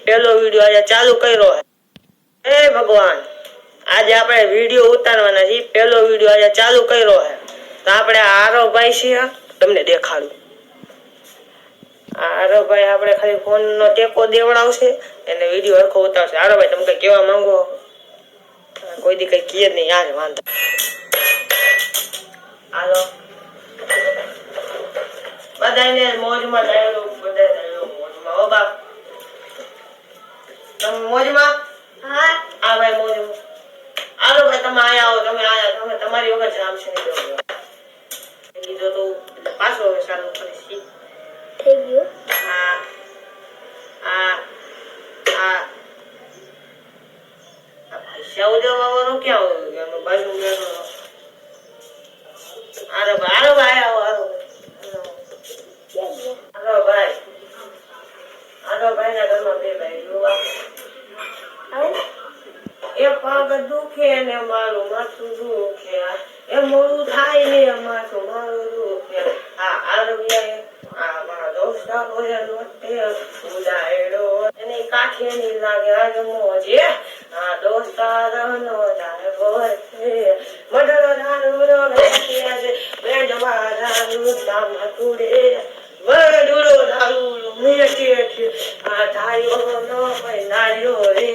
પહેલો વિડિયો આજે ચાલુ કર્યો છે હે ભગવાન આજે આપણે વિડિયો ઉતારવાના છે પહેલો વિડિયો આજે ચાલુ કર્યો છે તો આપણે આરવભાઈ છે તમને દેખાડું આરવભાઈ આપણે ખાલી ફોન નો ટેકો દેવડાવશે અને વિડિયો હરખો ઉતારશે આરવભાઈ તમે કઈ કહેવા માંગો કોઈ દી કઈ કહે નહીં યાર વાંધો હાલો બધાને મોજમાં ડાયલોગ બધા ડાયલોગ મોજમાં ઓ બાપ તમે મોજમાં હા આ ભાઈ મોજમાં હાલો ભાઈ તમે આયા આવો તમે આયા તમે તમારી વગર જામ છે નહીં કીધું તો પાછો હવે ચાલુ કરીશ થઈ ગયો હા હા હા સૌદો વાળો ક્યાં હોય એનો બાજુ બેઠો આરો ભાઈ આવો આરો ભાઈ ના ઘરમાં બે ભાઈ જોવા એ પગ દુખે ને મારું માથું દુખે એ મોડું થાય ને માથું મારું દુખે આ આરવિયા આ મારા દોસ્તા ભોજન વચ્ચે ઉડાડો એને કાઠે ની લાગે આજ મોજે આ દોસ્તાર નો જાય ભોર છે મઢરો દારૂ નો બેઠ્યા છે બેડવા દારૂ દામ હતુડે વડુડો દારૂ મેટે આ ધાર્યો નો ભાઈ નાર્યો રે